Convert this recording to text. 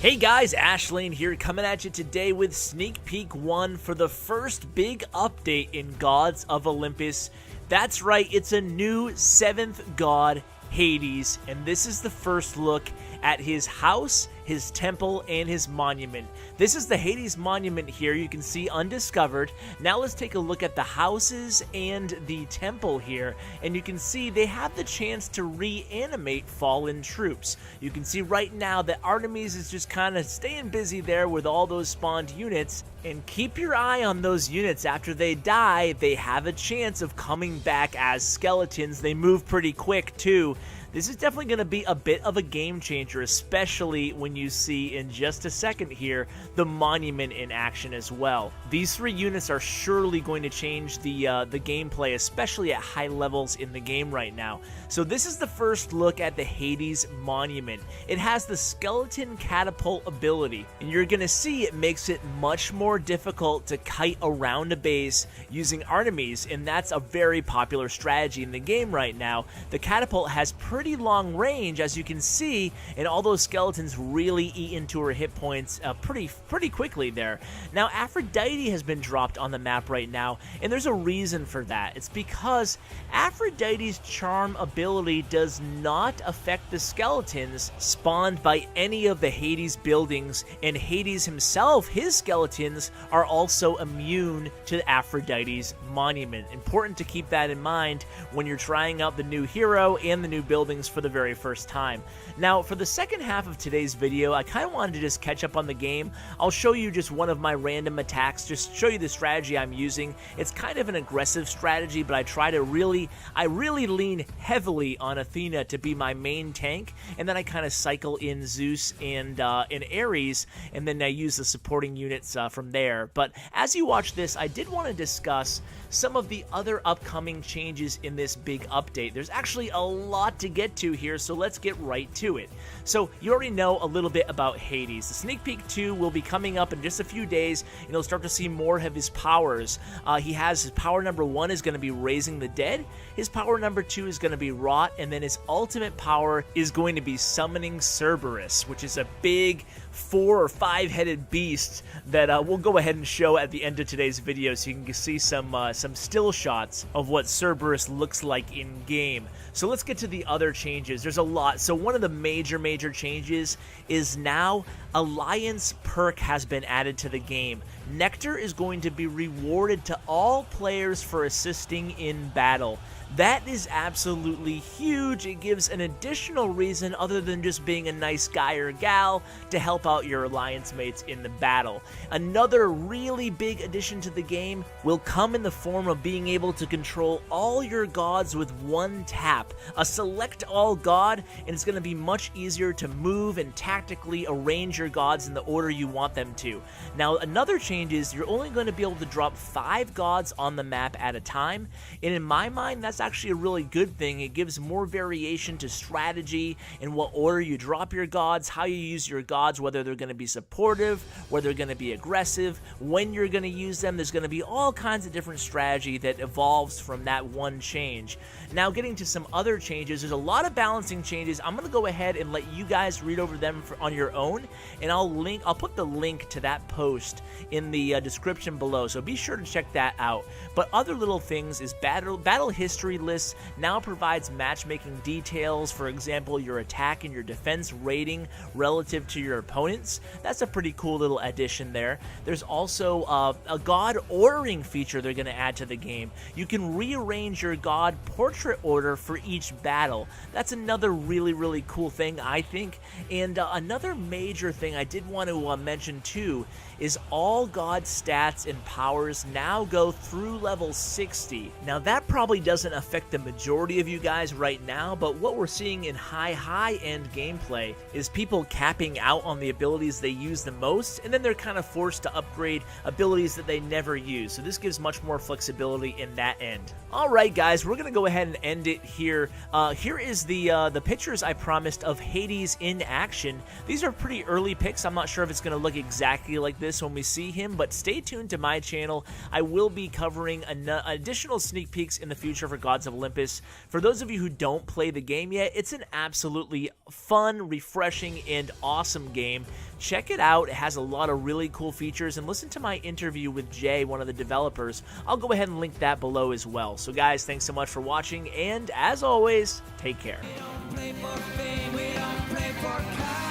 Hey guys, Ashlane here, coming at you today with Sneak Peek 1 for the first big update in Gods of Olympus. That's right, it's a new 7th god, Hades, and this is the first look at his house, his temple, and his monument. This is the Hades monument here, you can see undiscovered. Now let's take a look at the houses and the temple here, and you can see they have the chance to reanimate fallen troops. You can see right now that Artemis is just kind of staying busy there with all those spawned units, and keep your eye on those units. After they die, they have a chance of coming back as skeletons. They move pretty quick too. This is definitely going to be a bit of a game changer, especially when you see in just a second here the monument in action as well. These three units are surely going to change the gameplay, especially at high levels in the game right now. So this is the first look at the Hades monument. It has the skeleton catapult ability, and you're going to see it makes it much more difficult to kite around a base using Artemis, and that's a very popular strategy in the game right now. The catapult has pretty long range, as you can see, and all those skeletons really eat into her hit points pretty quickly there. Now Aphrodite has been dropped on the map right now, and there's a reason for that. It's because Aphrodite's charm ability does not affect the skeletons spawned by any of the Hades buildings, and Hades himself, his skeletons, are also immune to Aphrodite's monument. Important to keep that in mind when you're trying out the new hero and the new buildings for the very first time. Now, for the second half of today's video, I kind of wanted to just catch up on the game. I'll show you just one of my random attacks, just show you the strategy I'm using. It's kind of an aggressive strategy, but I really lean heavily on Athena to be my main tank, and then I kind of cycle in Zeus and Ares, and then I use the supporting units from there. But as you watch this, I did want to discuss some of the other upcoming changes in this big update. There's actually a lot to get to here, so let's get right to it. So you already know a little bit about Hades. The Sneak Peek 2 will be coming up in just a few days, and you'll start to see more of his powers. He has his power number 1 is going to be Raising the Dead, his power number 2 is going to be Rot, and then his ultimate power is going to be Summoning Cerberus, which is a big 4 or 5-headed beast that we'll go ahead and show at the end of today's video, so you can see some still shots of what Cerberus looks like in game. So let's get to the other changes. There's a lot. So one of the major changes is now Alliance perk has been added to the game. Nectar is going to be rewarded to all players for assisting in battle. That is absolutely huge. It gives an additional reason other than just being a nice guy or gal to help out your alliance mates in the battle. Another really big addition to the game will come in the form of being able to control all your gods with one tap. A select all god, and it's going to be much easier to move and tactically arrange your gods in the order you want them to. Now another change is you're only going to be able to drop 5 gods on the map at a time, and in my mind that's actually a really good thing. It gives more variation to strategy in what order you drop your gods, how you use your gods, whether they're going to be supportive, whether they're going to be aggressive, when you're going to use them. There's going to be all kinds of different strategy that evolves from that one change. Now getting to some other changes, there's a lot of balancing changes. I'm going to go ahead and let you guys read over them on your own, and I'll put the link to that post in the description below, so be sure to check that out. But other little things is battle history list now provides matchmaking details, for example your attack and your defense rating relative to your opponents. That's a pretty cool little addition there. There's also a god ordering feature they're going to add to the game. You can rearrange your god portrait order for each battle. That's another really cool thing, I think. And another major thing I did want to mention too is all god stats and powers now go through level 60. Now that probably doesn't affect the majority of you guys right now, but what we're seeing in high-end gameplay is people capping out on the abilities they use the most, and then they're kind of forced to upgrade abilities that they never use. So this gives much more flexibility in that end. Alright guys, we're going to go ahead and end it here. Here is the pictures I promised of Hades in action. These are pretty early pics. I'm not sure if it's going to look exactly like this when we see him, but stay tuned to my channel. I will be covering additional sneak peeks in the future for Gods of Olympus. For those of you who don't play the game yet, it's an absolutely fun, refreshing, and awesome game. Check it out. It has a lot of really cool features, and listen to my interview with Jay, one of the developers. I'll go ahead and link that below as well. So guys, thanks so much for watching, and as always, take care. We don't play for fame, we don't play for cash.